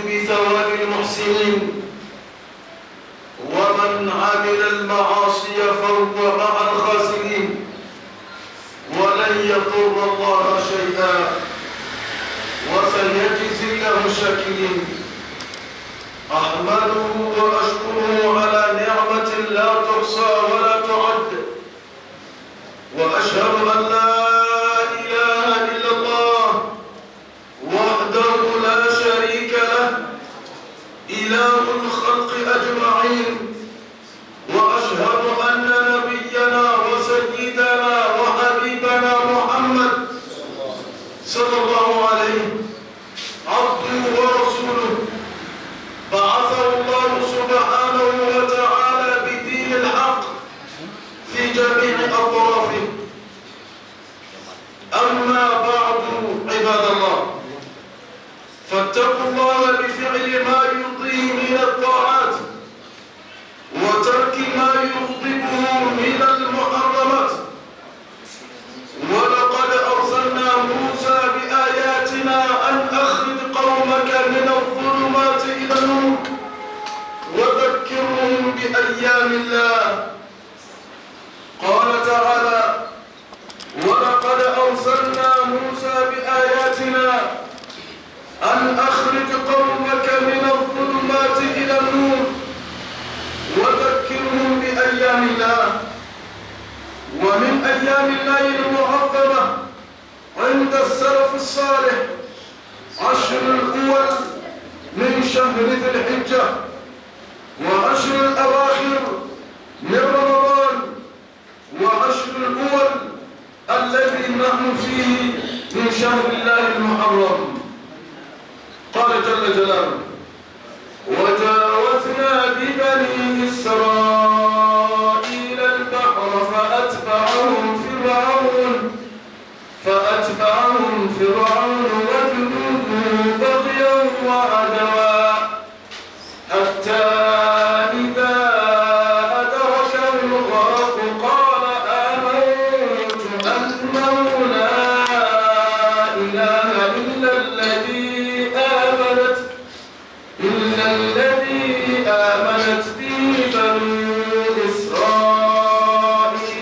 بثواب المحسنين، ومن عمل المعاصي فهو مع الخاسرين، ولن يضر الله شيئا، وسيجزي له الشاكرين. أحمده وأشكره على نعمة لا تحصى ولا تعد، وأشهد أن لا إله إلا الله وحده لا شريك له، إله الخلق أجمعين. وأشهد أن نبينا وسيدنا وحبيبنا محمد صلى الله عليه عبده ورسوله، بعثه الله سبحانه وتعالى بدين الحق في جميع أطرافه. أما بعد عباد الله، فاتقوا الله بفعل ما يرضيه من الطاعات، وترك ما يغضبه من المحرمات. ولقد أرسلنا موسى بآياتنا أن أخرج قومك من الظلمات إلى النور وذكرهم بأيام الله. قال تعالى: ولقد أرسلنا موسى بآياتنا أن أخرج قومك من الظلمات إلى النور وذكرهم بأيام الله. ومن أيام الله المعظمة عند السلف الصالح 10 الأول من شهر ذي الحجة، و10 الأواخر من رمضان، و10 الأول الذي نحن فيه من شهر الله المحرم. قال جل جلاله: وجاوزنا ببني إسرائيل البحر فأتبعهم فرعون وجنوده بغيا وعدوا، حتى إذا أدركه الغرق قال آمنت أنه لا إله إلا الذي آمنت به بنو إسرائيل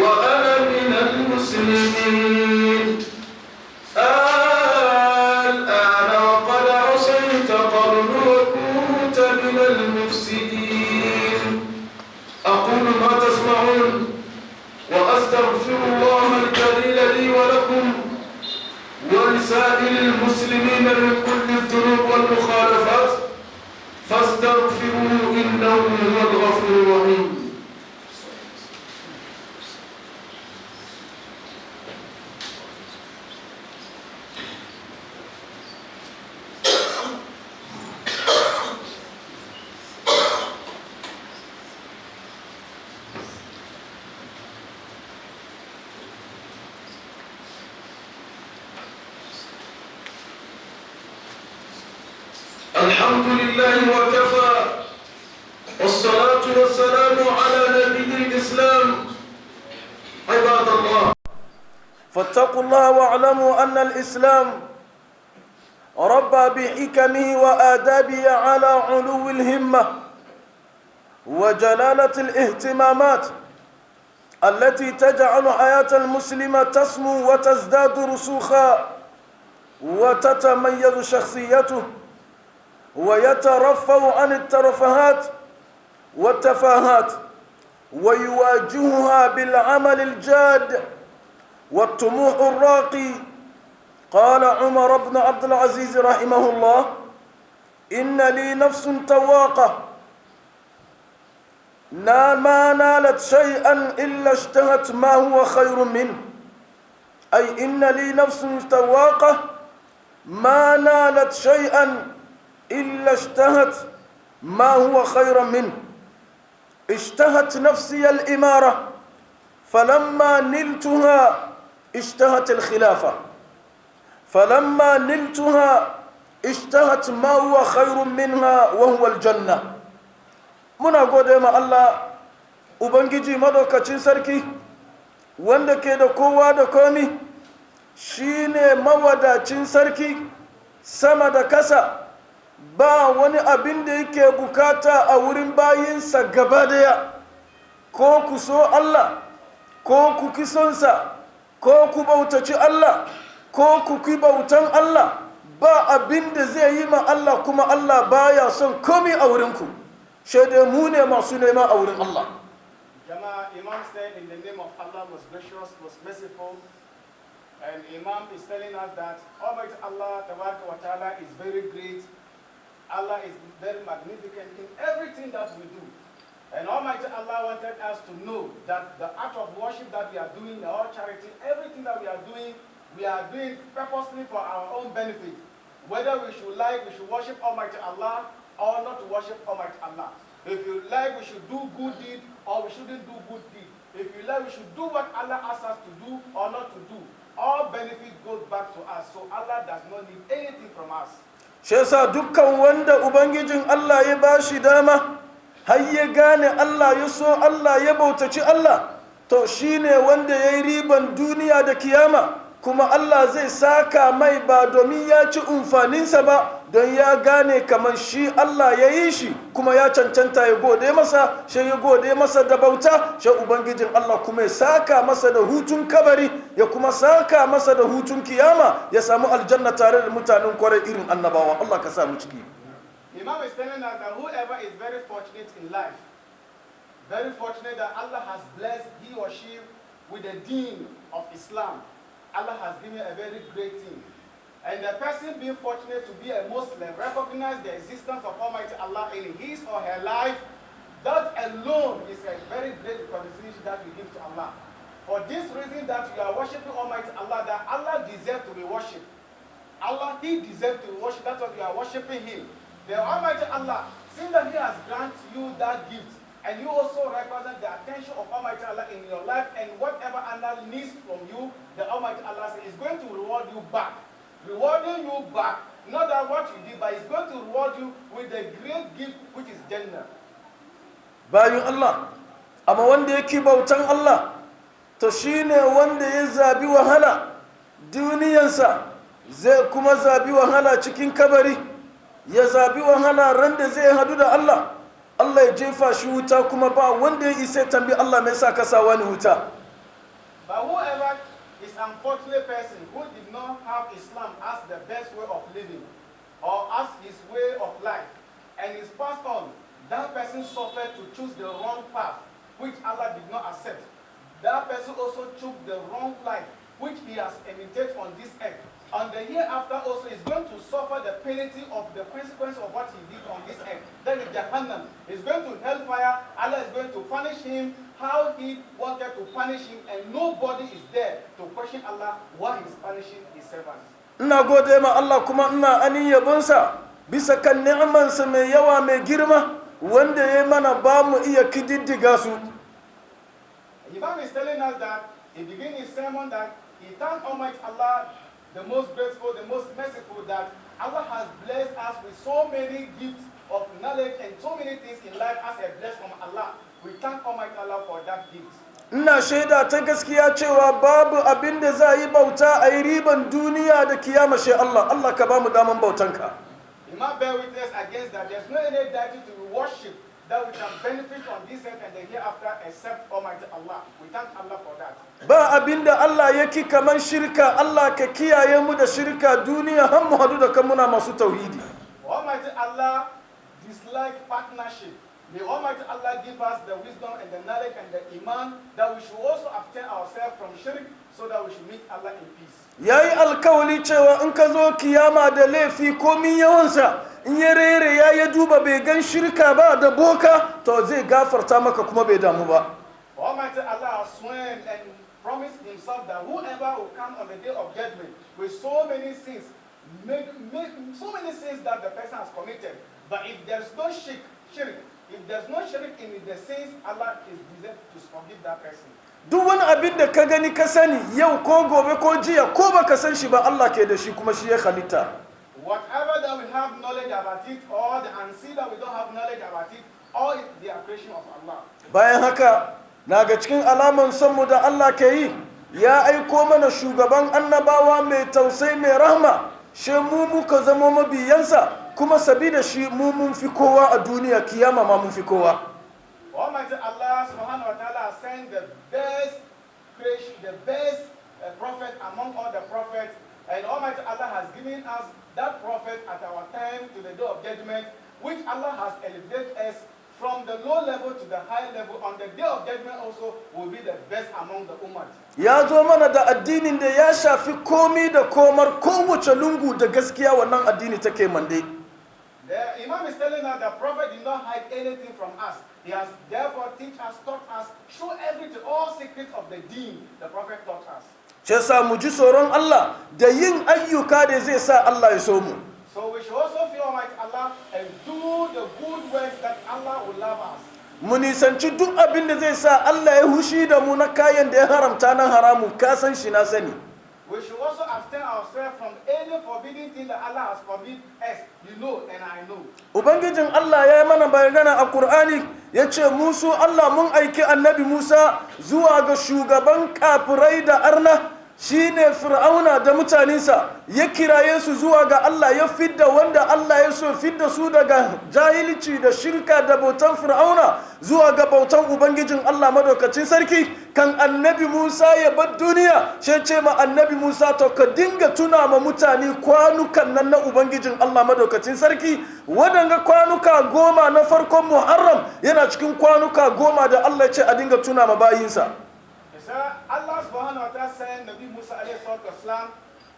وأنا من المسلمين. الآن وقد عصيت قبل وكنت من المفسدين. أقول ما تسمعون، وأستغفر الله الجليل لي ولكم ولسائر المسلمين من كل الذنوب والمخالفات، فاستغفروه إنه هو الغفور الرحيم. الحمد لله وكفى، والصلاة والسلام على نبي الإسلام. عباد الله، فاتقوا الله واعلموا أن الإسلام ربى بحكمه وآدابه على علو الهمة وجلالة الاهتمامات التي تجعل حياة المسلم تسمو وتزداد رسوخا وتتميز شخصيته ويترفع عن الترفهات والتفاهات ويواجهها بالعمل الجاد والطموح الراقي. قال عمر بن عبد العزيز رحمه الله: إن لي نفس تواقة ما نالت شيئا إلا اشتهت ما هو خير منه. أي إن لي نفس تواقة ما نالت شيئا إلا اشتهت ما هو خيرا منه. اشتهت نفسي الإمارة، فلما نلتها اشتهت الخلافة، فلما نلتها اشتهت ما هو خير منها وهو الجنة. muna gode ma Allah ubangiji madaukacin sarki wanda ke da kowa da komi, shine mawadacin sarki sama da kasa, ba wani abin da yake bukata a wurin bayinsa gaba daya. Ko ku so Allah, ko ku ki sonsa, ko ku bautaci Allah, ko ku ki bautan Allah, ba abin da zai yi ma Allah kuma Allah baya son komai a wurinku. Shaidai mu ne masu nema a wurin Allah. Jama, Imam said in the name of Allah, most gracious, most merciful, and Imam is telling us that Almighty Allah wa Ta'ala is very great. Allah is very magnificent in everything that we do. And Almighty Allah wanted us to know that the act of worship that we are doing, our charity, everything that we are doing purposely for our own benefit. Whether we should worship Almighty Allah or not to worship Almighty Allah. If you like, we should do good deed or we shouldn't do good deed. If you like, we should do what Allah asks us to do or not to do. All benefit goes back to us. So Allah does not need anything from us. Shi yasa dukkan wanda Ubangijin Allah ya bashi dama, har ya gane Allah ya so Allah ya bautaci Allah, to shine wanda ya yi riban duniya da kiyama, kuma Allah zai saka mai ba domin ya ci umfaninsa ba, don ya gane kamar shi Allah ya yi shi kuma ya cancanta ya gode masa, shi ya gode masa da bauta, shi Ubangijin Allah kuma ya saka masa da hutun kabari, ya kuma saka masa da hutun kiyama, ya samu aljanna tare da mutanen kwarai irin annabawa. Allah ka samu ciki. Imam is telling us that whoever is very fortunate in life, very fortunate that Allah has blessed he or she with the deen of Islam, Allah has given a very great thing. And the person being fortunate to be a Muslim, recognize the existence of Almighty Allah in his or her life, that alone is a very great recognition that we give to Allah. For this reason that we are worshiping Almighty Allah, that Allah deserves to be worshipped. Allah, He deserves to be worshipped, that's why we are worshiping Him. The Almighty Allah, seeing that He has granted you that gift, and you also represent the attention of Almighty Allah in your life, and whatever Allah needs from you, the Almighty Allah is going to reward you back. Rewarding you back, not that what you did, but He's going to reward you with the great gift which is Jannah. Bayan Allah, amma wanda yake bautan Allah, to shine wanda ya zabi wahala duniyansa, zai kuma zabi wahala cikin kabari, ya zabi wahala ran da zai hadu da Allah. Allah ya jefa shi wuta kuma ba wanda ya isa tambi Allah mai sa kasawa ni wuta. But whoever is an unfortunate person who did not have Islam as the best way of living or as his way of life, and is passed on, that person suffered to choose the wrong path, which Allah did not accept. That person also took the wrong life, which he has imitated on this earth. On the hereafter also is going to suffer the penalty of the consequence of what he did on this earth. Then in Jahannam, he's going to hellfire. Allah is going to punish him how he wanted to punish him, and nobody is there to question Allah why he's punishing his servants. Ina gode ma Allah kuma ina anin yabonsa bisa kan ni'amansa mai yawa mai girma wanda ya mana ba mu iya kididdiga su. Imam is telling us that he began his sermon that he thanked Almighty Allah, the most grateful, the most merciful, that Allah has blessed us with so many gifts of knowledge and so many things in life as a blessing from Allah. We thank Almighty Allah for that gift. Ina shaida ta gaskiya cewa babu abin da za yi bauta a yi riban duniya da kiyama shi Allah. Allah ka ba mu daman bautanka. Imam bear witness against that. There's no any deity to worship that we can benefit on this earth and the hereafter except Almighty Allah. We thank Allah for that. Ba abin da Allah yake kaman shirka. Allah ka kiyaye mu da shirka duniya har mu hadu da kan muna masu tauhidi. Almighty Allah dislike partnership. May Almighty Allah give us the wisdom and the knowledge and the iman that we should also abstain ourselves from shirk so that we should meet Allah in peace. Yayi alkawali cewa in ka zo kiyama da laifi komin yawansa, in ya rere ya duba bai gan shirka ba da boka, to zai gafarta maka kuma bai damu ba. Almighty Allah has sworn and promised himself that whoever will come on the day of judgment with so many sins, make so many sins that the person has committed, but if there's no shirk, if there's no shirk in the sins, Allah is deserved to forgive that person. Duk wani abin da ka gani ka sani yau ko gobe ko jiya ko baka san shi ba, Allah ke da shi kuma shi ya halitta. Whatever that we have knowledge about it, or the unseen that we don't have knowledge about it, all is the creation of Allah. Bayan haka, na ga cikin alaman sonmu da Allah ke yi, ya aiko mana shugaban annabawa mai tausayi mai rahma, she mu muka zama mabiyansa kuma sabida shi mu mun fi kowa a duniya kiyama ma mun fi kowa. Almighty Allah subhanahu wa ta'ala has sent the best creation, the best prophet among all the prophets, and Almighty Allah has given us that prophet at our time to the day of judgment, which Allah has elevated us from the low level to the high level. On the day of judgment also will be the best among the ummah. Ya zo mana da addinin da ya shafi komi da komar kowace lungu da gaskiya wannan addini take mande. The Imam is telling us the prophet did not hide anything from us. He has therefore teach us, taught us, show everything, all secrets of the deen the prophet taught us. Ce sa mu ji tsoron Allah da yin ayyuka da zai sa Allah ya so mu. So we should also fear Almighty Allah and do the good works that Allah will love us. Mu nisanci duk abin da zai sa Allah ya hushi da mu na kayan da ya haramta nan haramu, ka san shi na sani. We should also abstain ourselves from any forbidden thing that Allah has forbidden us. You know and I know. Ubangijin Allah ya yi mana bayana a Qur'ani ya ce musu Allah mun aiki annabi Musa zuwa ga shugaban kafirai da arna shine Fir'auna da mutanensa, ya kiraye su zuwa ga Allah, ya fidda wanda Allah ya so fidda su daga jahilci da shirka da bautan Fir'auna zuwa ga bautan Ubangijin Allah madaukacin sarki. Kan annabi Musa ya bar duniya sai ce ma annabi Musa to ka dinga tuna ma mutane kwanukan nan na Ubangijin Allah madaukacin sarki, wadanga kwanuka 10 na farkon Muharram yana cikin kwanuka 10 da Allah ya ce a dinga tuna ma bayinsa. Allah subhanahu wa ta'ala sent Nabi Musa alayhi salatu wasalam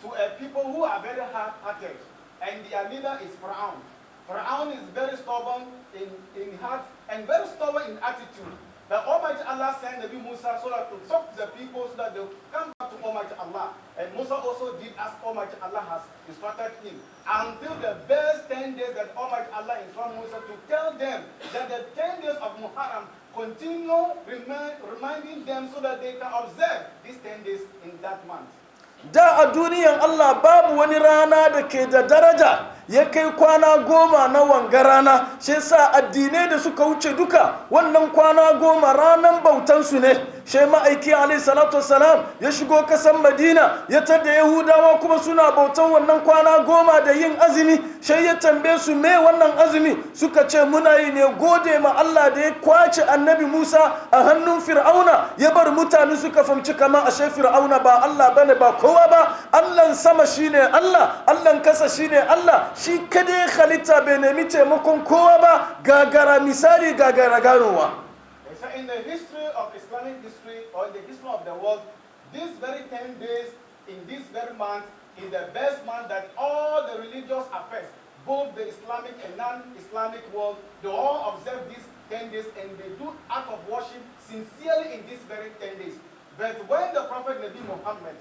to a people who are very hard-hearted, and their leader is Fir'aun. Fir'aun is very stubborn in heart and very stubborn in attitude. The Almighty Allah sent Nabi Musa so that to talk to the people so that they come back to Almighty Allah. And Musa also did as Almighty Allah has instructed him, until the best 10 days that Almighty Allah instructed Musa to tell them that the 10 days of Muharram continue reminding them so that they can observe these 10 days in that month. Da a duniyan Allah babu wani rana da ke da daraja ya kai kwana 10 na wanga rana, shi sa addinai da suka wuce duka wannan kwana 10 ranan bautansu ne. Shi ma'aiki alaihi salatu wassalam ya shigo kasan Madina ya tada Yahudawa kuma suna bautan wannan kwana 10 da yin azumi. Shi ya tambaye su me wannan azumi, suka ce muna yi ne gode ma Allah da ya kwace annabi Musa a hannun Fir'auna, ya bar mutane suka fahimci kamar ashe Fir'auna ba Allah bane ba kowa ba, Allahn sama shine Allah, Allahn kasa shine Allah, shi kadai halitta bai nemi taimakon kowa ba, gagara misali gagara ganowa. So in the history of Islamic history, or in the history of the world, this very 10 days in this very month is the best month that all the religious affairs, both the Islamic and non-Islamic world, they all observe these 10 days and they do act of worship sincerely in these very 10 days. But when the Prophet Nabi Muhammad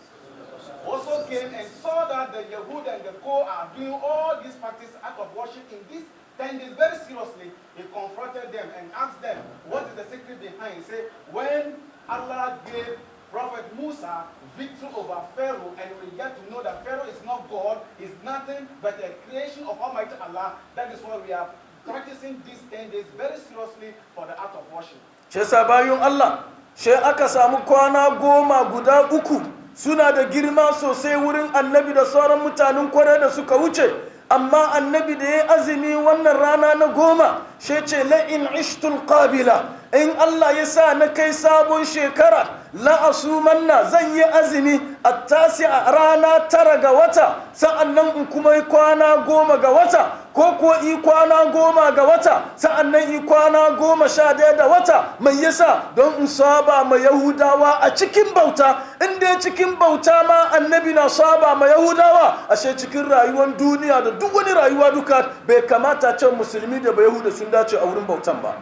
also came and saw that the Yahud and the Co are doing all these practices act of worship in these 10 days very seriously, he confronted them and asked them, what is the secret behind? He said, when Allah gave Prophet Musa victory over Pharaoh, and we get to know that Pharaoh is not God, is nothing but a creation of Almighty Allah, that is why we are practicing these 10 days very seriously for the act of worship. Shi bayun Allah, shi aka samu kwana 10 guda 3 suna da girma sosai wurin annabi da sauran mutanen kwarai da suka wuce, amma annabi da ya azumi wannan rana na 10 shi ce la in ishtul qabila, in Allah ya sa na kai sabon shekara la asumanna, zan yi azumi attasi a rana 9 ga wata, sa'annan in kuma yi kwana 10 ga wata, ko ko yi kwana 10 ga wata sa'annan yi kwana 11 da wata. Mai yasa? Don in saba ma Yahudawa a cikin bauta. In dai cikin bauta ma annabi na saba ma Yahudawa, ashe cikin rayuwar duniya da duk wani rayuwa duka bai kamata can musulmi da Yahuda sun dace a wurin bautan ba.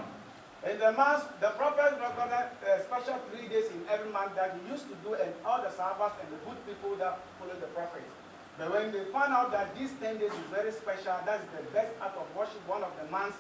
In the month, the Prophet recognized a special 3 days in every month that he used to do, and all the Sahabas and the good people that followed the Prophet. But when they found out that these 10 days is very special, that's the best act of worship, one of the months,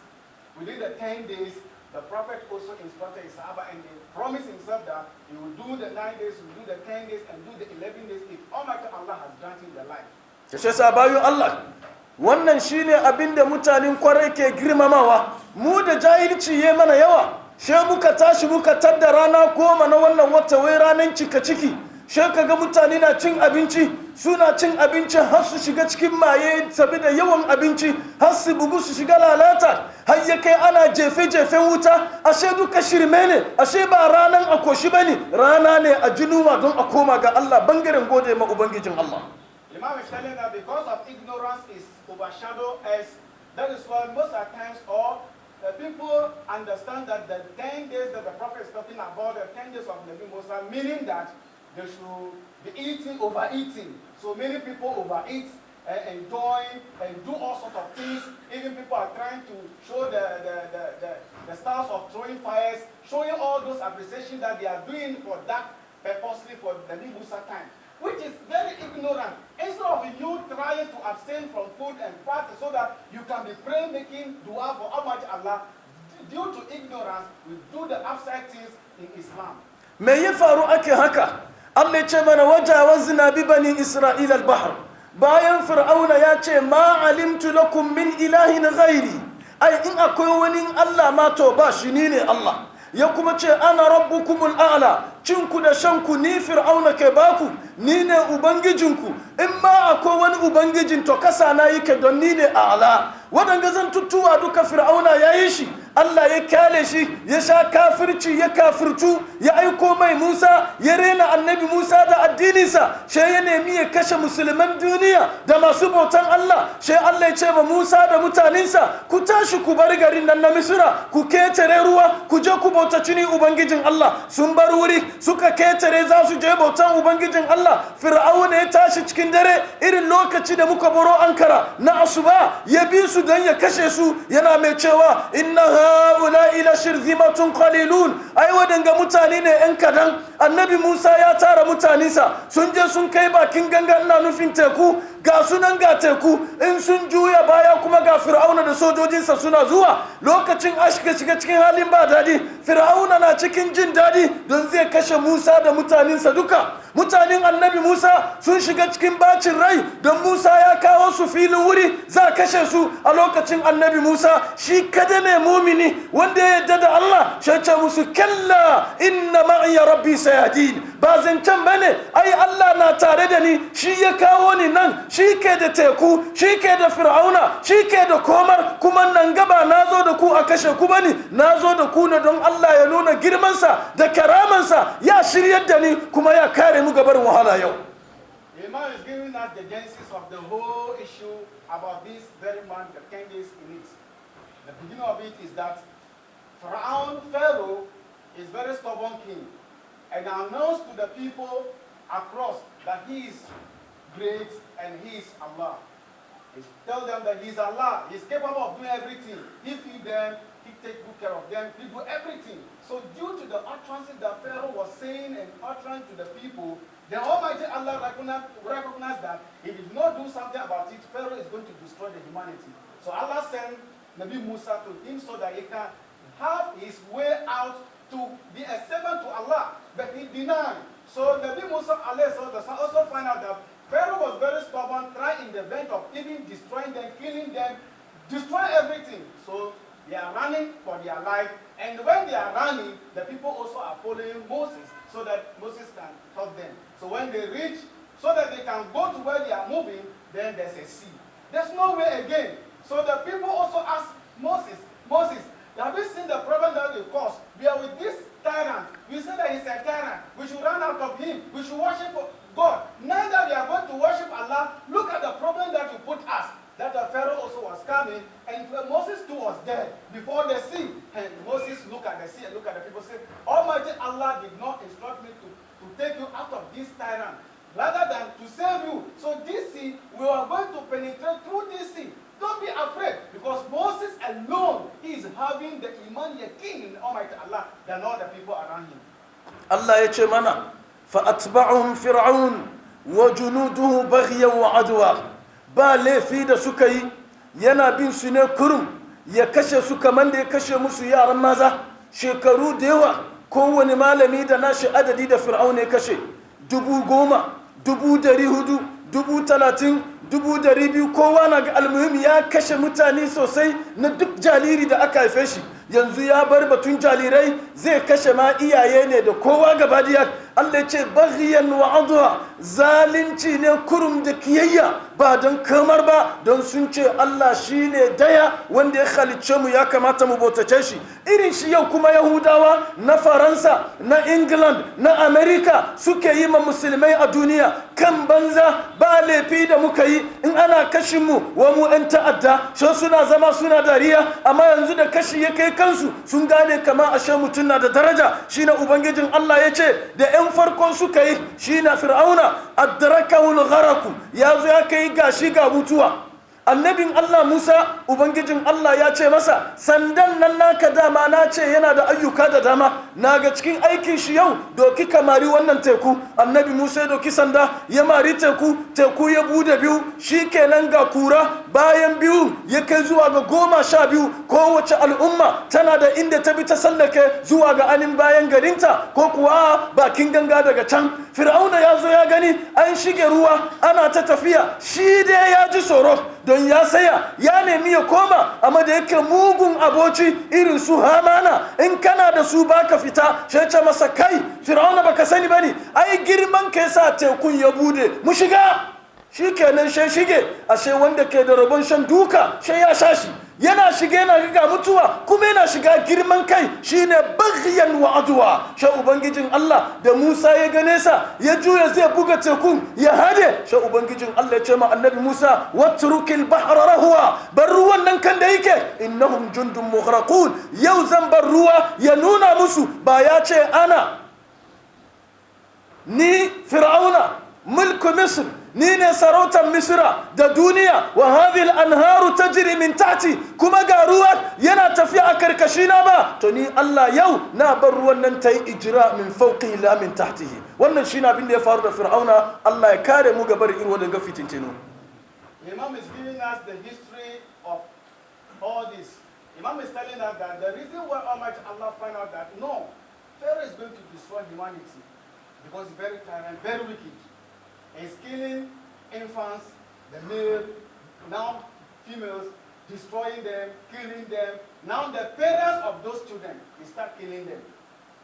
within the 10 days, the Prophet also instructed his Sahaba, and he promised himself that he will do the 9 days, he will do the 10 days, and do the 11 days if Almighty Allah has granted their life. Kashe sabayun Allah, wannan shine abinda mutanen kwarai ke girmamawa. Mu da jahilci yayi mana yawa, she muka tashi muka tadda rana 10 na wannan wata wai ranan cika ciki, she kaga mutane na cin abinci suna cin abinci har su shiga cikin maye saboda yawan abinci, har su bugu su shiga lalata, har ya kai ana jefe-jefen wuta. Ashe duka shirme ne, ashe ba ranan a koshi bane, rana ne a jinuwa don a koma ga Allah, bangaren gode ma ubangijin Allah. Imam is telling that because of ignorance is overshadowed us. That is why most of the times people understand that the 10 days that the Prophet is talking about, the 10 days of Nabi Musa, meaning that they should be eating, overeating. So many people overeat, enjoy, and do all sorts of things. Even people are trying to show the styles of throwing fires, showing all those appreciation that they are doing for that purposely for the Nabi Musa time, which is very ignorant. Instead of you trying to abstain from food and fast so that you can be praying, making dua for Almighty Allah, due to ignorance, we do the upside things in Islam. Me ya faru ake haka? Allah ya ce mana wajawazna bi bani Isra'il al-bahr. Bayan Fir'auna ya ce ma alimtu lakum min ilahin ghairi. Ai in akwai wani Allah ma to ba shi ne Allah. Ya kuma ce ana rabbukumul a'la, cinku da shanku ni Fir'auna ke baku, ni ne ubangijinku. In ma akwai wani ubangijin to kasa na yake don ni ne a'la. Waɗanda zan tuttuwa duka Fir'auna ya yi shi, Allah ya kyale shi, ya sha kafirci, ya kafirtu, ya aiko mai Musa, ya rena annabi Musa da addininsa, shi ya nemi ya kashe musulman duniya da masu bautan Allah, shi Allah ya ce ma Musa da mutanensa, ku tashi ku bar garin nan na Misira, ku ketare ruwa, ku je ku bautaci ni ubangijin Allah. Sun bar wuri, suka ketare za su je bautan ubangijin Allah. Fir'auna ya tashi cikin dare, irin lokaci da muka baro Ankara na asuba, ya bi su don ya kashe su, yana mai cewa inna هؤلاء لشرذمة قليلون. ai wadanga mutane ne yan kadan. Annabi Musa ya tara mutanensa, sun je sun kai bakin ganga, ina nufin teku, ga sunan ga teku, in sun juya baya kuma ga Fir'auna da sojojinsa suna zuwa. Lokacin shiga cikin halin ba dadi, Fir'auna na cikin jin dadi don zai kashe Musa da mutanensa duka. Mutanen annabi Musa sun shiga cikin bacin rai don Musa ya kawo su filin wuri za kashe su. A lokacin annabi Musa shi kada ne mumini wanda ya yarda da Allah, shi ce musu kalla inna ma'iya rabbi sayadin. Ba zancen bane, ai Allah na tare da ni, shi ya kawo ni nan, shi ke da teku, shi ke da Fir'auna, shi ke da komar, kuma nan gaba na zo da ku a kashe ku bane, na zo da ku ne don Allah ya nuna girmansa da karamansa, ya shiryar da ni kuma ya kare mu gabar wahala yau. Imam is giving us the genesis of the whole issue about this very man, the 10 days in it. The beginning of it is that Pharaoh is very stubborn king, and announced to the people across that he is great and he is Allah. He tells them that he is Allah, he is capable of doing everything. He feed them, he takes good care of them, he do everything. So due to the utterances that Pharaoh was saying and uttering to the people, the Almighty Allah recognized that if he did not do something about it, Pharaoh is going to destroy the humanity. So Allah sent Nabi Musa to him so that he can have his way out to be a servant to Allah. But he denied. So Nabi Musa also find out that Pharaoh was very stubborn, trying in the event of even destroying them, killing them, destroy everything. So they are running for their life. And when they are running, the people also are following Moses so that Moses can help them. So when they reach, so that they can go to where they are moving, then there's a sea. There's no way again. So the people also ask Moses, have you seen the problem that we caused? We are with this tyrant. We say that he's a tyrant. We should run out of him. We should worship God. Now that we are going to worship Allah, look at the problem that you put us. That the Pharaoh also was coming, and Moses too was there before the sea. And Moses looked at the sea and looked at the people and said, Almighty Allah did not instruct me to take you out of this tyrant, rather than to save you. So this sea, we are going to penetrate through this sea. Don't be afraid, because Moses alone is having the iman yakin in Almighty Allah than all the people around him. Allah ya ce mana, فَأَتْبَعُهُمْ فِرْعَوْنُ وَجُنُودُهُ بَغْيًا وَعَدْوًا. Ba laifi da suka yi, yana bin su ne kurum, ya kashe su kamar da ya kashe musu yaran maza. Shekaru da yawa, kowane malami da nashi adadi da Fir'auna ya kashe, 10,000, 400,000, 30,000, 200,000 kowa na ga almuhim ya kashe mutane sosai na duk jariri da aka haife shi. Yanzu ya bar batun jarirai, zai kashe ma iyaye ne da kowa gaba daya. Allah ya ce baghiyan wa adwa, zalunci ne kurum da kiyayya ba don kamar ba, don sun ce Allah shine daya wanda ya halicce mu, ya kamata mu bautace shi. Irin shi yau kuma Yahudawa na Faransa, na England, na America suke yi ma musulmai a duniya kan banza. Ba laifi da muka yi in ana kashin mu wa mu 'yan ta'adda, so suna zama suna dariya, amma yanzu da kashi ya kai kansu sun gane kama ashe mutum na da daraja. Shine ubangijin Allah ya ce da 'yan farkon suka yi, shine Fir'auna adrakahul gharaku, ya zo ya kai gashi ga mutuwa. Annabin Allah Musa, ubangijin Allah ya ce masa, sandan nan naka dama na ce yana da ayyuka da dama, naga cikin aikin shi yau doki kamari wannan teku. Annabi Musa ya doki sanda ya mari teku, teku ya bude biyu, shikenan ga kura bayan biyu ya kai zuwa ga 12. Kowace al'umma tana da inda ta bi ta sallake zuwa ga anin bayan garinta, ko kuwa bakin ganga daga can. Fir'auna ya zo ya gani an shige ruwa ana ta tafiya, shi dai ya ji tsoro don ya saya ya nemi ya koma, amma da yake mugun aboci irin su Hamana, in kana da su baka fita, sai ce masa kai Fir'auna baka sani bane, ai girman ka yasa tekun ya bude, mu shiga. Shikenan sai shige, ashe wanda ke da rabon shan duka sai ya sha shi. Yana shige yana ga mutuwa, kuma yana shiga girman kai, shine baghyan wa adwa. Sha ubangijin Allah da Musa ya gane sa, ya juya zai buga tekun ya hade, sha ubangijin Allah ya ce ma annabi Musa watrukil bahra rahwa, bar ruwan nan kan da yake, innahum jundun mughraqun. Yau zan bar ruwa ya nuna musu, ba ya ce ana ni Fir'auna mulku Misr, ni ne sarautar Misra da duniya, wa hadhihi al-anharu tajri min tahti, kuma ga ruwa yana tafiya a karkashina ba, to ni Allah yau na bar ruwan nan tayi ijra min fawqi la min tahtihi. Wannan shine abin da ya faru da Fir'auna. Allah ya kare mu gabar irin wannan gafitintino. Imam is giving us the history of all this. Imam is telling us that the reason why Almighty Allah find out that no, Pharaoh is going to destroy humanity because he's very tyrant, very wicked. He's killing infants, the male, now females, destroying them, killing them. Now the parents of those children, he start killing them.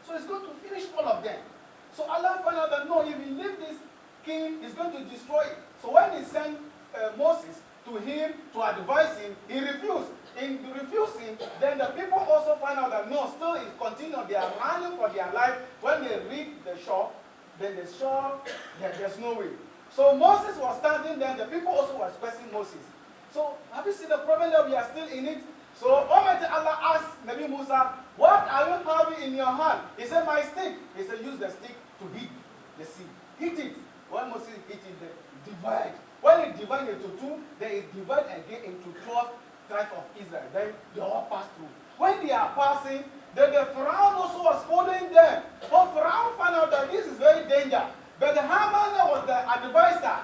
So he's going to finish all of them. So Allah found out that no, if he leave this king, he's going to destroy it. So when he sent Moses to him to advise him, he refused. In refusing, then the people also find out that no, still he continued. They are running for their life. When they reach the shore, then the shore, there's no way. So Moses was standing there, the people also were pressing Moses. So have you seen the problem that we are still in it? So Almighty Allah asked Nabi Musa, what are you having in your hand? He said, my stick. He said, use the stick to hit the sea. Hit it. When Moses hit it, then divide. When it divided into two, then it divided again into 12 tribes of Israel. Then they all pass through. When they are passing, then the Pharaoh also was following them. But Pharaoh found out that this is very dangerous. But the Haman was the advisor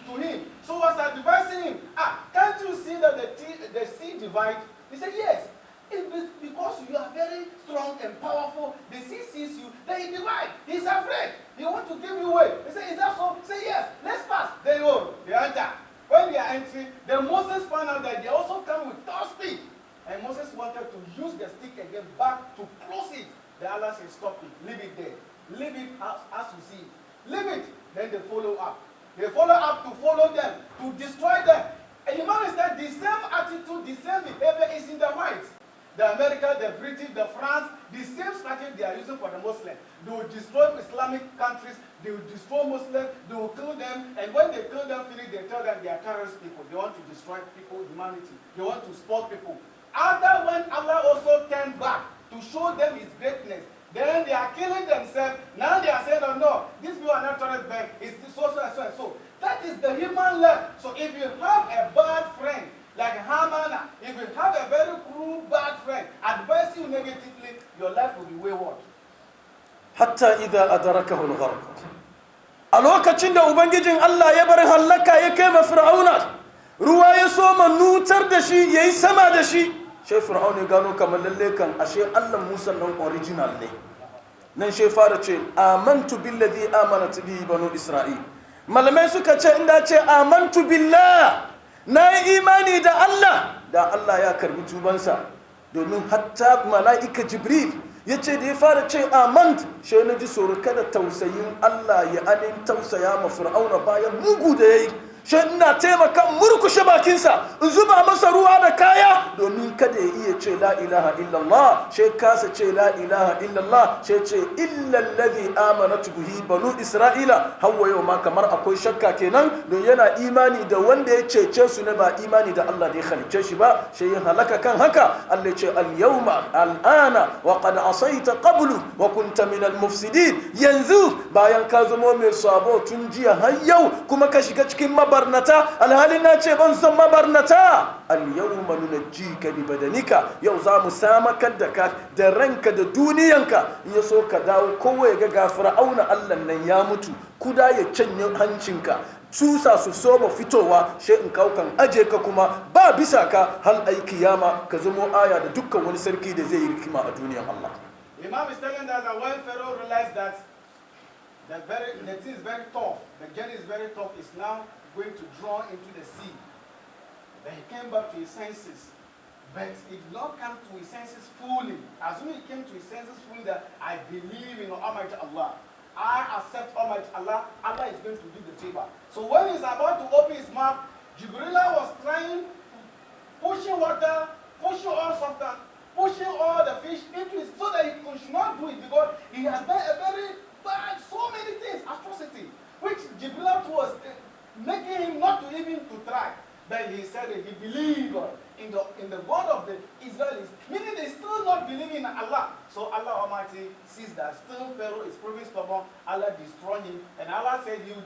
to him. So was advising him. Can't you see that the sea divide? He said, yes. It's because you are very strong and powerful. The sea sees you, then he divide. He's afraid. He wants to give you away. He said, is that so? He said, yes. Let's pass. They go. They enter. When they are entering, then Moses found out that they also come with top speed. And Moses wanted to use the stick again back to close it. The Allah said, stop it. Leave it there. Leave it as you see it. Leave it. Then they follow up. They follow up to follow them, to destroy them. And you notice that the same attitude, the same behavior is in the whites. The America, the British, the France, the same strategy they are using for the Muslims. They will destroy Islamic countries, they will destroy Muslims, they will kill them, and when they kill them, they tell them they are terrorist people. They want to destroy people, humanity. They want to spoil people. After when Allah also turned back to show them his greatness, then they are killing themselves. Now they are saying, oh no, these people are not terrorist bank. It's so and so and so. That is the human life. So if you have a bad friend, like Hamana, if you have a very cruel bad friend, advise you negatively, your life will be wayward. Hatta idha adrakahu al-gharq. A lokacin da ubangijin Allah ya bar halaka ya kai ma Fir'auna, ruwa ya so nutar da shi yayi sama da shi. Sai Fir'auna ya gano kamar lalle kan ashe Allah Musa nan original ne. Nan sai fara ce amantu billadhi amanat bihi banu Isra'il. malamai suka ce inda ce amantu billah, na yi imani da Allah ya karbi tubansa, domin hatta mala'ika Jibril ya ce da ya fara ce amant, shi na ji tsoro kada tausayin Allah ya anin tausaya ma fir'auna bayan mugu da ya yi, shi ina taimaka murkushe bakinsa in zuba masa ruwa da kaya domin kada ya iya ce la ilaha illallah, shi kasa ce la ilaha illallah, shi ce illallazi amanatu bihi banu isra'ila. hawa yau ma kamar akwai shakka kenan, don yana imani da wanda ya cece su ne, ba imani da Allah da ya halicce shi ba, shi yin halaka kan haka. Allah ya ce al-yawma al'ana wa qad asaita qablu wa kunta min al-mufsidin, yanzu bayan ka zama mai sabo tun jiya har yau kuma ka shiga cikin mabarnata, alhali na ce ban san mabarnata. al-yawma nunajjika bi badanika, yau za mu samakar da ka da ranka da duniyanka, in ya so ka dawo kowa ya ga fir'auna Allah nan ya mutu, kuda ya canye hancinka, tsusa su soma fitowa, shi in kaukan aje ka kuma ba bisa ka hal ai kiyama ka zamo aya da dukkan wani sarki da zai yi rikima a duniyan Allah. Imam is telling us that when Pharaoh realized that the thing is very tough, the journey is very tough, is now going to draw into the sea. Then he came back to his senses, but he did not come to his senses fully. As soon as he came to his senses fully, that I believe in Almighty Allah, I accept Almighty Allah, Allah is going to do the favor. So when he's about to open his mouth, Jibril was trying, pushing water, pushing all substance, pushing all the fish into it, so that he could not do it, because he has done a very bad, so many things, atrocity, which Jibril was making him not to even to try. Then he said that he believed in the God of the Israelis, meaning they still not believing in Allah. So Allah Almighty sees that still Pharaoh is proving stubborn. Allah destroy him, and Allah said you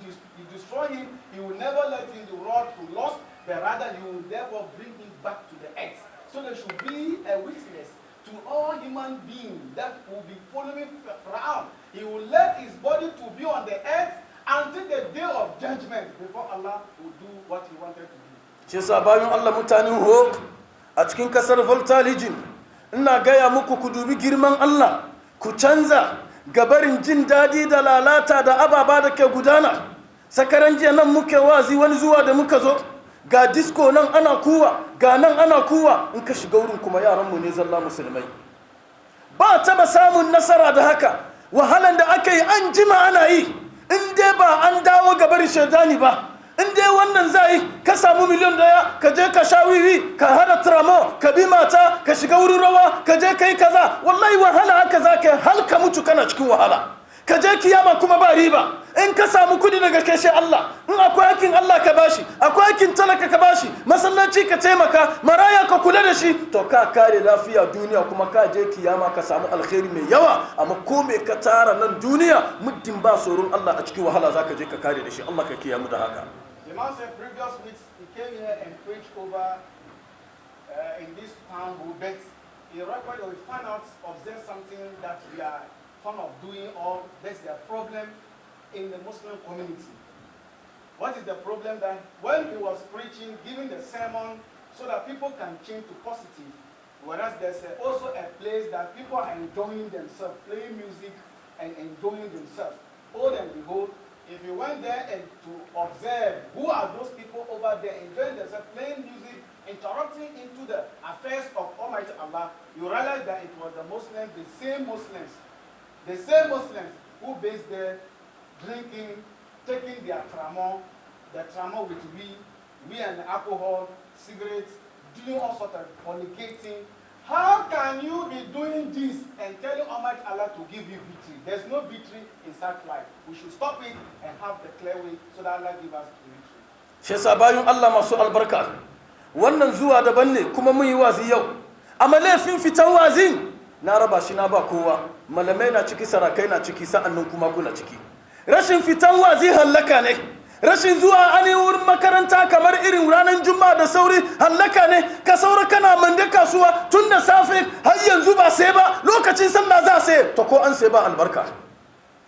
destroy him, he will never let him the rod to lost, but rather you will therefore bring him back to the earth. So there should be a witness to all human beings that will be following Pharaoh. He will let his body to be on the earth until the day of judgment, before Allah will do what he wanted to do. Shi yasa bayan Allah mutanen Hok a cikin kasar VOLTA REGION, ina gaya muku ku dubi girman Allah, ku canza gabarin jin daɗi da lalata da ababa da ke gudana. Sakaran jiya nan muke wazi, wani zuwa da muka zo ga disco nan ana kuwa, ga nan ana kuwa, in ka shiga wurin kuma yaranmu ne zalla musulmai. Ba taba samun nasara da haka, wahalan da aka yi an jima ana yi, in dai ba an dawo gabarin shaidani ba. In dai wannan zai ka samu miliyan daya, ka je ka sha wiwi, ka hada tramo, ka bi mata, ka shiga wurin rawa, ka je kai kaza, wallahi wahala haka zaka hal ka mutu kana cikin wahala. Ka je kiyama kuma ba riba. In ka samu kudi daga kashe Allah, in akwai hakkin Allah ka bashi, akwai hakkin talaka ka bashi, masallaci ka taimaka, maraya ka kula da shi, to ka kare lafiya duniya kuma ka je kiyama ka samu alkhairi mai yawa. Amma ko me ka tara nan duniya, muddin ba tsoron Allah a cikin wahala zaka je ka kare da shi. Allah ka kiyamu da haka. The man said previous weeks he came here and preached over in this town, but he recorded or he found out, observed something that we are fond of doing, or there's a problem in the Muslim community. What is the problem? That when he was preaching, giving the sermon so that people can change to positive, whereas there's also a place that people are enjoying themselves, playing music and enjoying themselves. Oh, and behold, if you went there and to observe who are those people over there enjoying themselves, playing music, interrupting into the affairs of Almighty Allah, you realize that it was the Muslims, the same Muslims who based there drinking, taking their tramo, the tramo with we and alcohol, cigarettes, doing all sorts of fornicating. How can you be doing this and telling Almighty Allah to give you victory? There's no victory in such life. We should stop it and have the clear way so that Allah give us the victory. Shi yasa bayan Allah masu albarka, wannan zuwa daban ne kuma mun yi wazi yau. Amma laifin fitan wazin na raba shi na ba kowa. Malamai na ciki, sarakai na ciki, sa'annan kuma kuna ciki. Rashin fitan wazi hallaka ne. Rashin zuwa ani wurin makaranta kamar irin ranar Juma'a da sauri hallaka ne. Ka saura kana mande kasuwa tun da safe har yanzu ba sai ba, lokacin sallah za sai, to ko an sai ba albarka.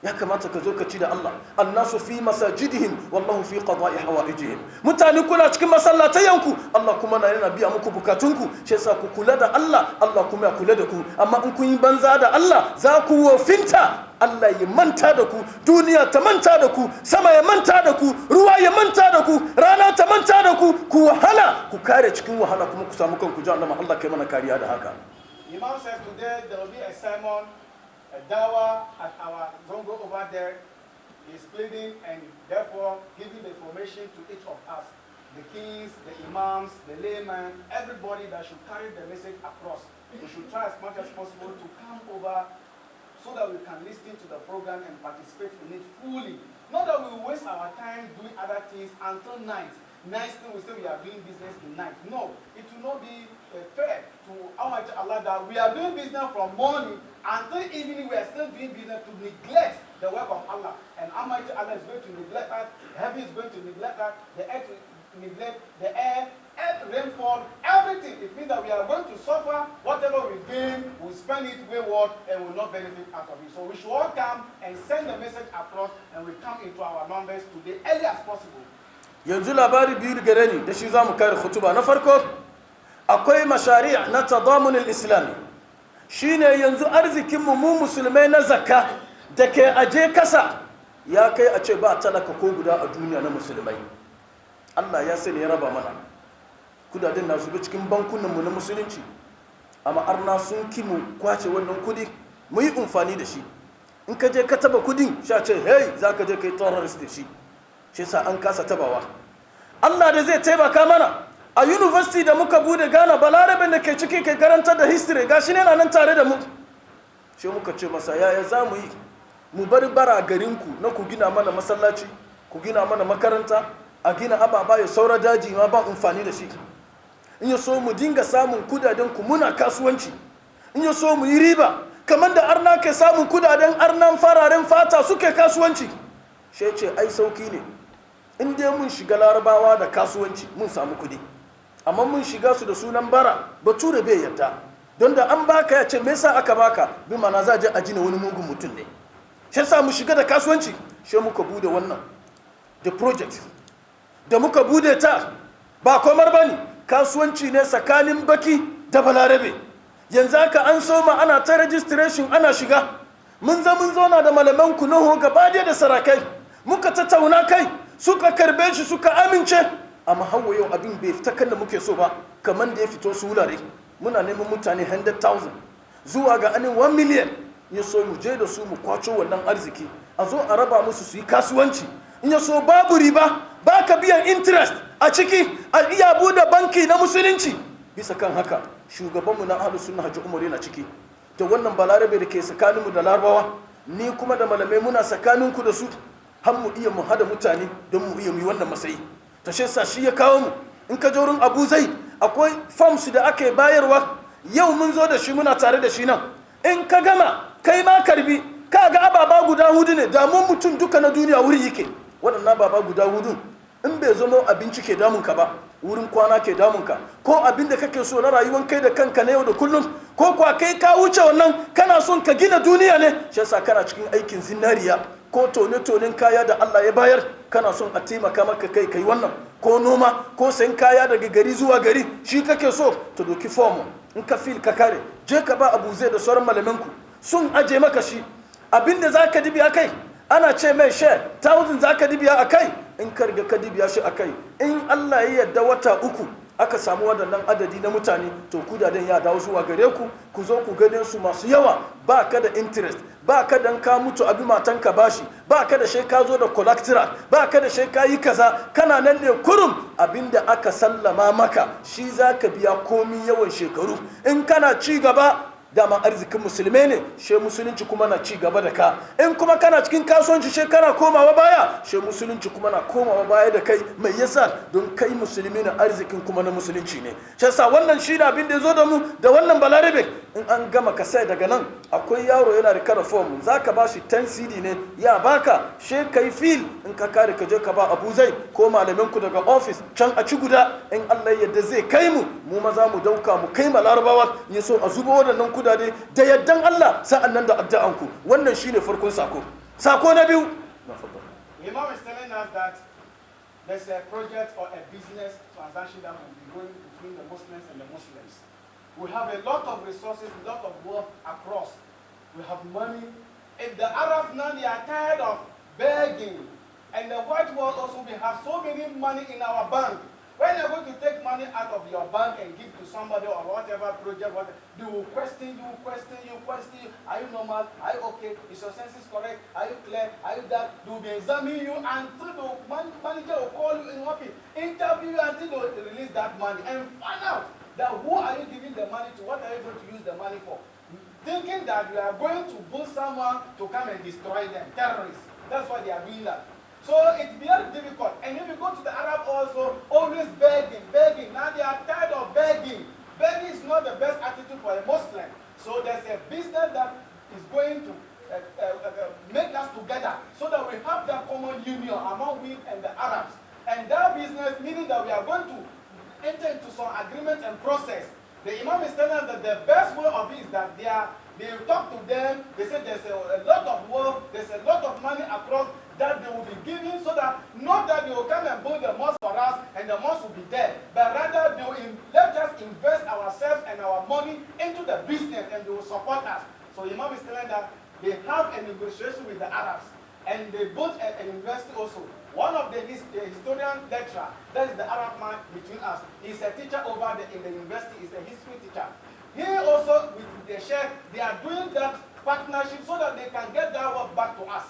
ya kamata ka zo ka ci da Allah. Annasu fi masajidihim wallahu fi qada'i hawaijihim. Mutane kuna cikin masallatayanku, Allah kuma yana biya muku bukatunku. Shi yasa ku kula da Allah, Allah kuma ya kula da ku. Amma in kun yi banza da Allah, za ku wofinta. Allah ya manta da ku, duniya ta manta da ku, sama ya manta da ku, ruwa ya manta da ku, rana ta manta da ku, ku wahala, ku kare cikin wahala kuma ku samu kanku jahannama. Allah kai mana kariya da haka. Imam said today there will be a sermon, a dawah at our Zongo over there. He is pleading and therefore giving the information to each of us, the kings, the imams, the laymen, everybody that should carry the message across. We should try as much as possible to come over so that we can listen to the program and participate in it fully. Not that we waste our time doing other things until night. Night still we say we are doing business in night. No, it will not be fair to Allah that we are doing business from morning until evening. We are still doing business to neglect the work of Allah. And Allah is going to neglect that. Heaven is going to neglect that. The earth will neglect the air. Rainfall, everything. It means that we are going to suffer. Whatever we gain, we spend it wayward and will not benefit out of it. So we should all come and send the message across, and we come into our numbers today early as possible. Yanzu labari biyu gare ni da shi za mu kare khutuba. Na farko akwai mashari' na tadamun al-islami. Shine yanzu arzikin mu musulmai na zakka da ke aje kasa ya kai a ce ba talaka ko guda a duniya na musulmai. Allah ya sani ya raba mana. Kudaden na zube cikin bankunanmu na musulunci, amma arna sun ki mu kwace wannan kudi mu yi amfani da shi. In ka je ka taba kudin sha ce hey za ka je kai terrorist da shi. Shi yasa an kasa tabawa. Allah da zai taimaka mana a university da muka bude Ghana, balaraben da ke ciki ke karantar da history gashi ne nan tare da mu. Shi muka ce masa yaya za mu yi mu bar bara garinku na ku gina mana masallaci, ku gina mana makaranta, a gina ababa ya saura daji ma ba amfani da shi. In ya so mu dinga samun kudaden ku muna kasuwanci, in ya so mu yi riba kamar da arna ke samun kudaden arnan fararen fata suke kasuwanci. Shi ce ai sauki ne in dai mun shiga larabawa da kasuwanci mun samu kudi, amma mun shiga su da sunan bara bature bai yadda, don da an baka ya ce me yasa aka baka bi mana za je a jina wani mugun mutum ne. Shi yasa mu shiga da kasuwanci. Shi muka bude wannan the project da muka bude ta ba komar bane, kasuwanci ne tsakanin baki da balarabe. Yanzu haka an soma ana ta registration ana shiga. Mun zauna da malaman ku naho gaba da sarakai muka tattauna kai, suka karbe shi suka amince, amma hawa yau abin bai fita kan da muke so ba. Kamar da ya fito su wulare muna neman mutane 100,000 zuwa ga anin 1 million. Ya so mu je da su mu kwaco wannan arziki a zo a raba musu su yi kasuwanci. In ya so babu riba, ba ka biyan interest a ciki, a iya bude banki na musulunci. Bisa kan haka shugabanmu na AHLU SUNNA Hajji Umar yana ciki da wannan balarabe da ke tsakaninmu da larabawa, ni kuma da malamai muna tsakaninku da su, har mu iya mu hada mutane don mu iya mu yi wannan matsayi. Ta shi sa shi ya kawo mu. In ka je wurin Abu Zaid akwai forms da ake bayarwa, yau mun zo da shi muna tare da shi nan. In ka gama kai ma karbi, ka ga ababa guda hudu ne damun mutum duka na duniya wuri yake. Waɗannan ababa guda hudu in bai zama abinci ke damunka ba, wurin kwana ke damunka, ko abin da kake so na rayuwar kai da kanka na yau da kullum, ko kwa kai ka wuce wannan kana son ka gina duniya ne. Shi yasa kana cikin aikin zinariya ko tone-tonen kaya da Allah ya bayar, kana son a taimaka maka kai wannan, ko noma ko sayan kaya daga gari zuwa gari, shi kake so ta doki form. In ka fil ka kare, je ka ba Abu Zai da sauran malamanku sun aje maka shi. Abinda za ka dibiya kai ana ce mai share 1000 za ka dibiya a kai. In ka riga ka dibiya shi a kai, in Allah ya yarda wata uku aka samu waɗannan adadi na mutane, to kudaden ya dawo zuwa gare ku, ku zo ku gane su masu yawa. Ba ka da interest, ba ka dan ka mutu abi matanka bashi, ba ka da shi ka zo da collateral, ba ka da shi ka yi kaza, kana nan ne kurum abinda aka sallama maka shi za ka biya komi yawan shekaru. In kana ci gaba, dama arzikin musulmai ne, she musulunci kuma na ci gaba da ka. In kuma kana cikin kasuwanci she kana komawa baya, she musulunci kuma na komawa baya da kai. Mai yasa? Don kai musulmi na arzikin kuma na musulunci ne. Shi yasa wannan shi ne abin da ya zo da mu da wannan balarabe. In an gama ka sai daga nan akwai yaro yana da kara form, za ka ba shi 10 CD ne ya baka, she kai fil. In ka kare ka je ka ba Abu Zai ko malamanku daga office can a ci guda. In Allah yadda zai kai mu maza mu dauka mu kai ma larabawa, ya so a zubo waɗannan kudade da yaddan Allah, sa'an nan da addu'anku. Wannan shine farkon sako. sako na biyu. Imam is telling us that there's a project or a business transaction that will be going between the Muslims and the Muslims. We have a lot of resources, a lot of wealth across. We have money. If the Arabs now, they are tired of begging, and the white world also, we have so many money in our bank. When you're going to take money out of your bank and give to somebody or whatever project, they will question you. Are you normal? Are you okay? Is your senses correct? Are you clear? Are you that? They will be examining you until the manager will call you in office, interview you until they release that money and find out that who are you giving the money to? What are you going to use the money for? Thinking that you are going to build someone to come and destroy them, terrorists. That's why they are doing that. So it's very difficult. And if you go to the Arab also, always begging. Now they are tired of begging. Begging is not the best attitude for a Muslim. So there's a business that is going to make us together so that we have that common union among we and the Arabs. And that business meaning that we are going to enter into some agreement and process. The Imam is telling us that the best way of it is that they talk to them, they say there's a lot of work, there's a lot of money across that they will be giving so that not that they will come and build the mosque for us and the mosque will be there, but rather they will let us invest ourselves and our money into the business and they will support us. So Imam is telling that they have a negotiation with the Arabs and they built an university also. One of the historian lecturer, that is the Arab man between us, he's a teacher over in the university, he's a history teacher. He also, with the Sheikh, they are doing that partnership so that they can get that work back to us.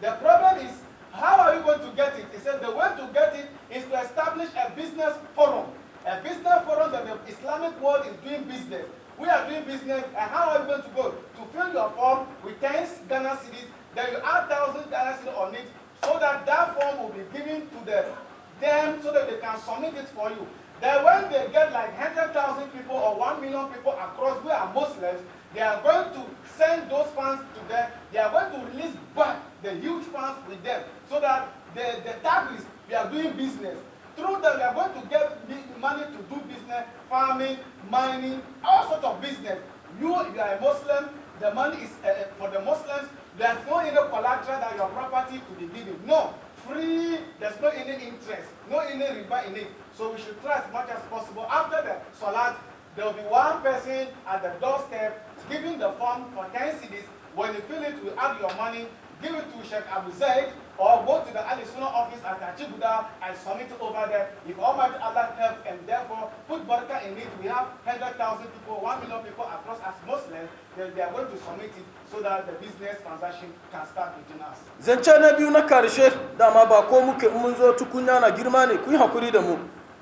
The problem is, how are you going to get it? He said the way to get it is to establish a business forum. A business forum that the Islamic world is doing business. We are doing business, and how are you going to go? To fill your form with 10 Ghana cedis, then you add 1,000 Ghana cedis on it, so that that form will be given to them so that they can submit it for you. Then when they get like 100,000 people or 1 million people across, we are Muslims, they are going to send those funds to them. They are going to release back the huge funds with them so that the targets, we are doing business. Through that, we are going to get money to do business, farming, mining, all sorts of business. You are a Muslim, the money is for the Muslims. There's no any collateral that your property could be given. No, free, there's no any interest, no any riba in it. So we should try as much as possible. After the Salat, there will be one person at the doorstep giving the form for 10 cedis. When you fill it, we add your money, give it to Sheikh Abu Zaid, or go to the AHLU office at Achibuda and submit it over there. If Almighty Allah helps and therefore put barakah in it, we have 100,000 people, 1 million people across as Muslims, then they are going to submit it so that the business transaction can start between us. Zance na biyu na karshe dama ba ko muke mun zo tukunya na girma ne ku yi hakuri da mu.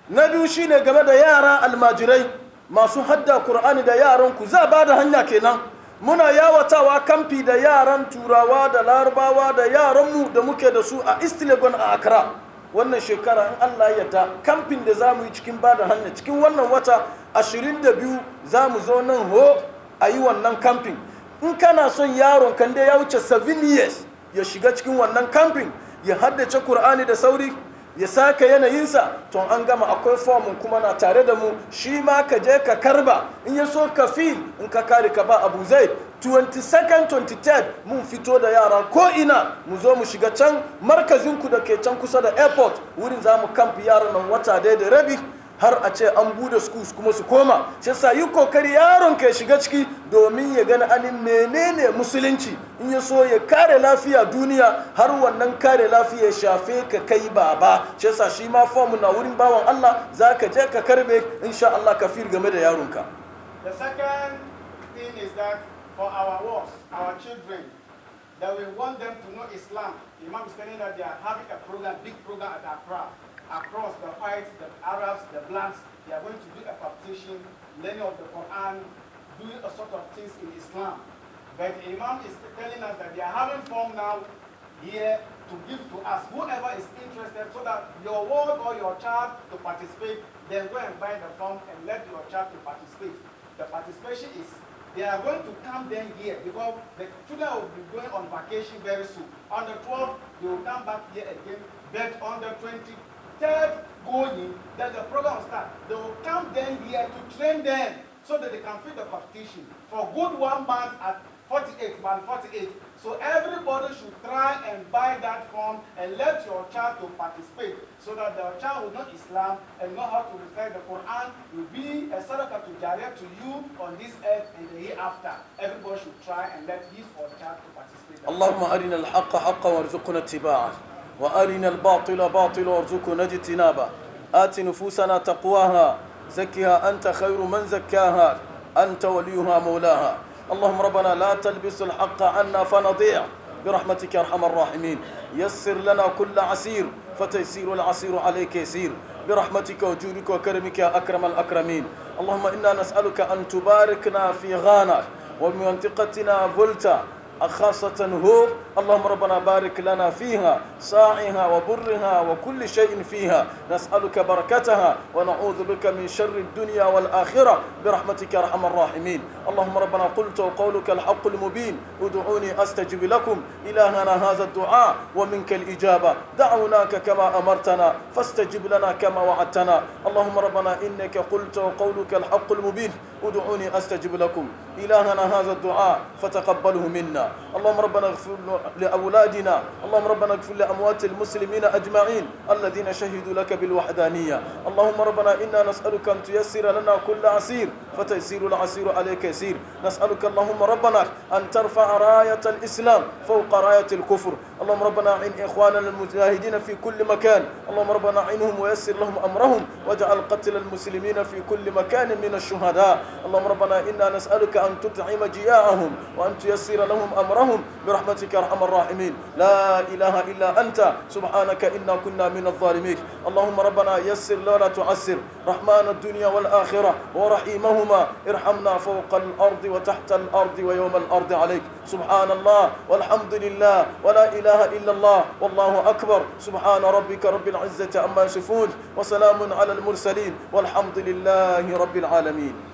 Na biyu shine game da yara almajirai masu hadda Qur'ani da yaran ku za ba da hanya kenan. Muna yawatawa kamfi da yaran turawa da larabawa da yaranmu da muke da su a East Legon a Accra. Wannan shekara in Allah ya yarda kamfin da zamu yi cikin bada hanya cikin wannan wata 22 zamu zo nan ho a yi wannan kamfin. In kana son yaron kan da ya wuce 7 years ya shiga cikin wannan kamfin ya haddace Qur'ani da sauri ya saka yanayinsa to an gama akwai formun kuma na tare da mu shi ma ka je ka karba in ya so ka fil in ka kare ka ba Abu Zaid 22nd 23rd mun fito da yara ko ina mu zo mu shiga can markazin ku da ke can kusa da airport wurin za mu kamfi yaran nan wata da rabi har a ce an bude schools kuma su koma shi yasa yi kokari yaron ka shiga ciki domin ya gani anin menene musulunci in ya so ya kare lafiya duniya har wannan kare lafiya ya shafe ka kai baba shi yasa shi ma form na wurin bawan Allah zaka je ka karbe insha Allah kafir game da yaronka. The second thing is that for our wards, our children, that we want them to know Islam. The Imam is telling that they are having a program, big program at Accra. Across the whites, the Arabs, the blacks, they are going to do a competition, learning of the Quran, doing a sort of things in Islam. But the Imam is telling us that they are having form now here to give to us, whoever is interested, so that your ward or your child to participate, then go and buy the form and let your child to participate. The participation is, they are going to come then here because the children will be going on vacation very soon. On the 12th, they will come back here again, but on the 23rd going, that the program will start. They will come then here to train them so that they can fit the competition for good 1 month at 48, man 48. So everybody should try and buy that form and let your child to participate so that the child will know Islam and know how to recite the Quran. Will be a sadaqah to jariyah to you on this earth and the hereafter. Everybody should try and let his or child to participate. اللهم أرنا الحق حقا وارزقنا اتباعه وأرنا الباطل باطلا وارزقنا اجتنابه آت نفوسنا تقواها زكها أنت خير من زكاها أنت وليها مولاها اللهم ربنا لا تلبس الحق عنا فنضيع برحمتك يا أرحم الراحمين يسر لنا كل عسير فتيسير العسير عليك يسير برحمتك وجودك وكرمك يا أكرم الأكرمين اللهم إنا نسألك أن تباركنا في غانا ومنطقتنا فولتا خاصة هو اللهم ربنا بارك لنا فيها صاعها وبرها وكل شيء فيها نسألك بركتها ونعوذ بك من شر الدنيا والآخرة برحمتك يا أرحم الراحمين اللهم ربنا قلت وقولك الحق المبين ادعوني أستجب لكم إلهنا هذا الدعاء ومنك الإجابة دعوناك كما أمرتنا فاستجب لنا كما وعدتنا اللهم ربنا إنك قلت وقولك الحق المبين ادعوني أستجب لكم إلهنا هذا الدعاء فتقبله منا اللهم ربنا اغفر لأولادنا اللهم ربنا اغفر لأموات المسلمين أجمعين الذين شهدوا لك بالوحدانية اللهم ربنا إنا نسألك أن تيسر لنا كل عسير فتيسير العسير عليك يسير نسألك اللهم ربنا أن ترفع راية الإسلام فوق راية الكفر اللهم ربنا عين إخواننا المجاهدين في كل مكان اللهم ربنا عينهم ويسر لهم أمرهم واجعل قتل المسلمين في كل مكان من الشهداء اللهم ربنا إنا نسألك أن تطعم جياعهم وأن تيسر لهم أمرهم برحمتك يا أرحم الراحمين لا إله إلا أنت سبحانك إنا كنا من الظالمين اللهم ربنا يسر ولا تعسر رحمن الدنيا والآخرة ورحيمهما ارحمنا فوق الأرض وتحت الأرض ويوم الأرض عليك سبحان الله والحمد لله ولا إله إلا الله والله أكبر سبحان ربك رب العزة عما يصفون وسلام على المرسلين والحمد لله رب العالمين